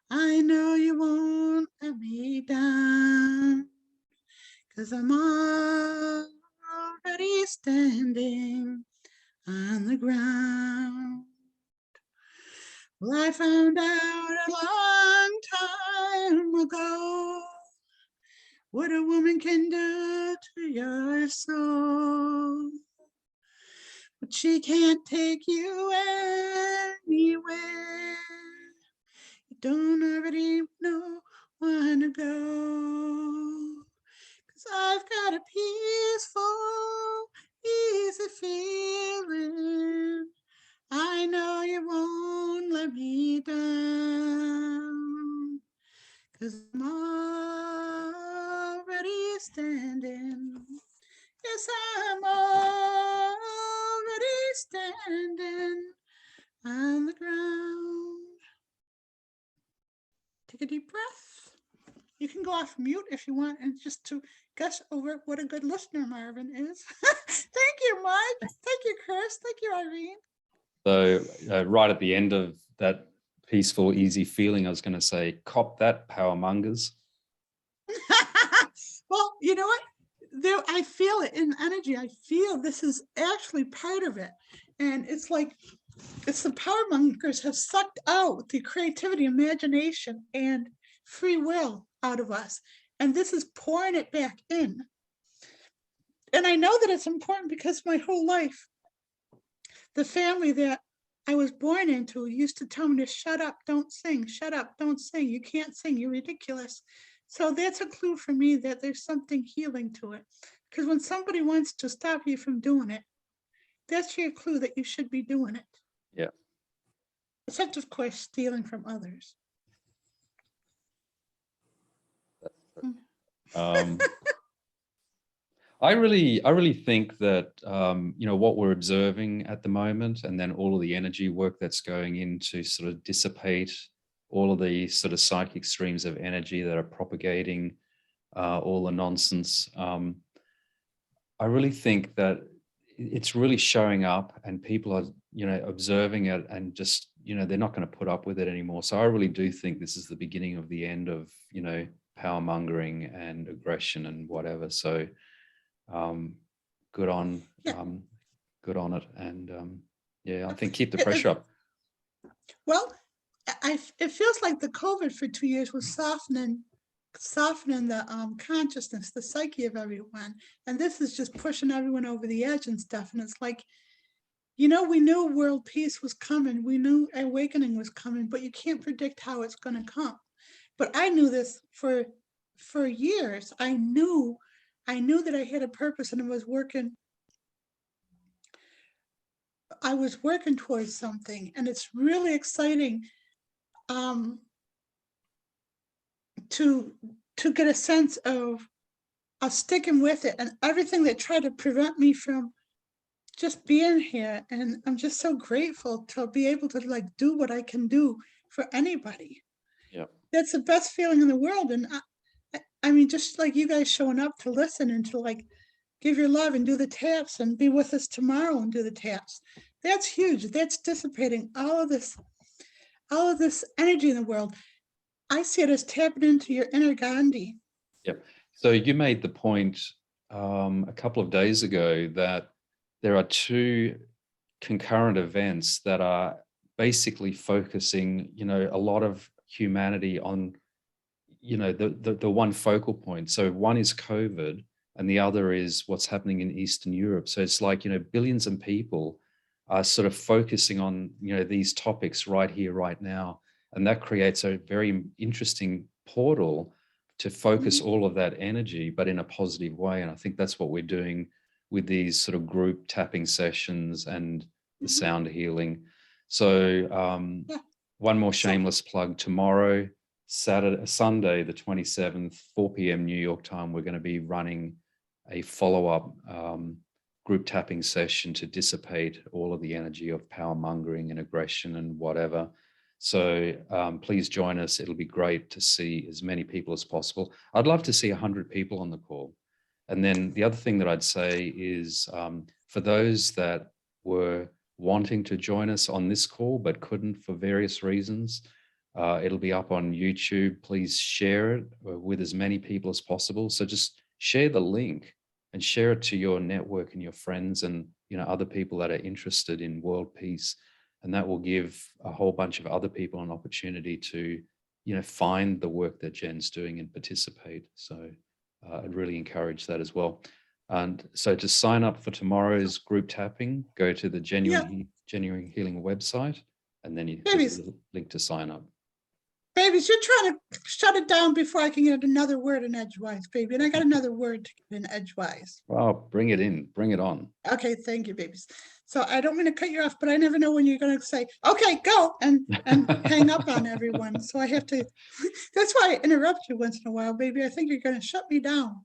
I know you won't let me down, 'cause I'm already standing on the ground. Well, I found out a long time ago what a woman can do to your soul, but she can't take you anywhere. You don't already know where to go, 'cause I've got a peaceful, easy feeling. I know you won't let me down, 'cause I'm already standing. Yes, I'm already standing on the ground. Take a deep breath. You can go off mute if you want, and just to gush over what a good listener Marvin is. Thank you, Mike. Thank you, Chris. Thank you, Irene. So right at the end of that peaceful, easy feeling, I was going to say, cop that, power mongers. Well, you know what? there, I feel it in energy. I feel this is actually part of it. And it's like, it's the power mongers have sucked out the creativity, imagination, and free will out of us. And this is pouring it back in. And I know that it's important because my whole life, the family that I was born into used to tell me to shut up, don't sing, shut up, don't sing. You can't sing, you're ridiculous. So that's a clue for me that there's something healing to it. Because when somebody wants to stop you from doing it, that's your clue that you should be doing it. Yeah. Except, of course, stealing from others. I really think that what we're observing at the moment, and then all of the energy work that's going in to sort of dissipate all of the sort of psychic streams of energy that are propagating all the nonsense. I really think that it's really showing up, and people are observing it, and just they're not going to put up with it anymore. So I really do think this is the beginning of the end of power mongering and aggression and whatever. So good on it, and I think keep the pressure up. Well, it feels like the COVID for 2 years was softening the consciousness, the psyche of everyone, and this is just pushing everyone over the edge and stuff. And it's like, we knew world peace was coming, we knew awakening was coming, but you can't predict how it's going to come. But I knew this for years. I knew that I had a purpose, and I was working towards something, and it's really exciting to get a sense of sticking with it, and everything that tried to prevent me from just being here. And I'm just so grateful to be able to do what I can do for anybody. Yeah, that's the best feeling in the world. And I mean, just like you guys showing up to listen and to give your love and do the taps and be with us tomorrow and do the taps. That's huge. That's dissipating all of this energy in the world. I see it as tapping into your inner Gandhi. Yep. So you made the point a couple of days ago that there are two concurrent events that are basically focusing, a lot of humanity on, the one focal point. So one is COVID, and the other is what's happening in Eastern Europe. So it's like, billions of people are sort of focusing on, these topics right here, right now. And that creates a very interesting portal to focus all of that energy, but in a positive way. And I think that's what we're doing with these sort of group tapping sessions and the sound healing. So one more shameless plug: tomorrow, Sunday, the 27th, 4 p.m. New York time, we're going to be running a follow-up group tapping session to dissipate all of the energy of power mongering and aggression and whatever. So please join us. It'll be great to see as many people as possible. I'd love to see 100 people on the call. And then the other thing that I'd say is for those that were wanting to join us on this call but couldn't for various reasons, it'll be up on YouTube. Please share it with as many people as possible. So just share the link and share it to your network and your friends and other people that are interested in world peace. And that will give a whole bunch of other people an opportunity to, find the work that Jen's doing and participate. So I'd really encourage that as well. And so to sign up for tomorrow's group tapping, go to the Jenuine Healing website, and then there's a link to sign up. Babies, you're trying to shut it down before I can get another word in edgewise, baby. And I got another word to get in edgewise. Well, bring it in. Bring it on. Okay, thank you, babies. So I don't mean to cut you off, but I never know when you're going to say, okay, go, and hang up on everyone. So I have to, that's why I interrupt you once in a while, baby. I think you're going to shut me down.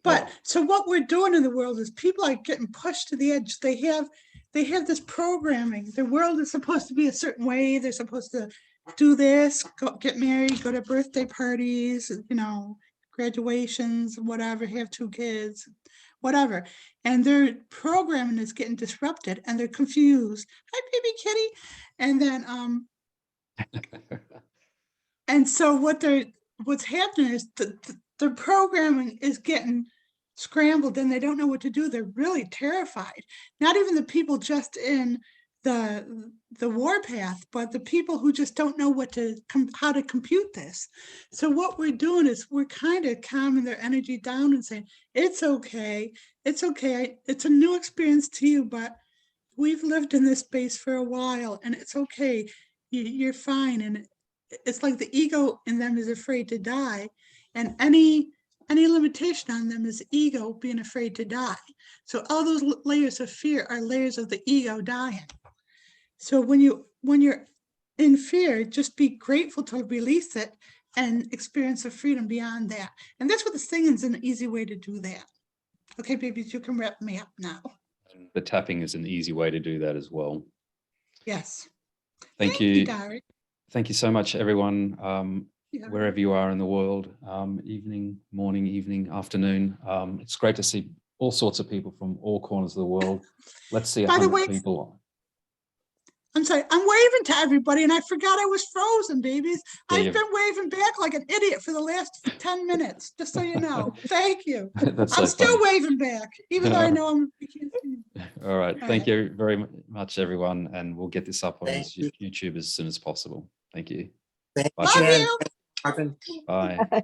But so what we're doing in the world is people are getting pushed to the edge. They have this programming. The world is supposed to be a certain way. They're supposed to do this, get married, go to birthday parties, graduations, whatever, have 2 kids, whatever. And their programming is getting disrupted, and they're confused. Hi, baby kitty. And then, and so what's happening is their programming is getting scrambled and they don't know what to do. They're really terrified. Not even the people just in the warpath, but the people who just don't know how to compute this. So what we're doing is we're kind of calming their energy down and saying, it's okay. It's okay. It's a new experience to you, but we've lived in this space for a while and it's okay. You're fine. And it's like the ego in them is afraid to die. And any limitation on them is ego being afraid to die. So all those layers of fear are layers of the ego dying. So when you're in fear, just be grateful to release it and experience the freedom beyond that. And that's what the singing is an easy way to do that. Okay, babies, you can wrap me up now. The tapping is an easy way to do that as well. Yes. Thank you. Gary. Thank you so much, everyone, Yeah. wherever you are in the world, evening, morning, evening, afternoon. It's great to see all sorts of people from all corners of the world. Let's see 100 people. I'm sorry, I'm waving to everybody and I forgot I was frozen, babies. I've been waving back like an idiot for the last 10 minutes, just so you know. Thank you. That's so I'm still funny. waving back, even though I know I can't see. All right. Thank you very much, everyone. And we'll get this up on YouTube as soon as possible. Thank you. Thank Bye. Love you. Marvin. Bye.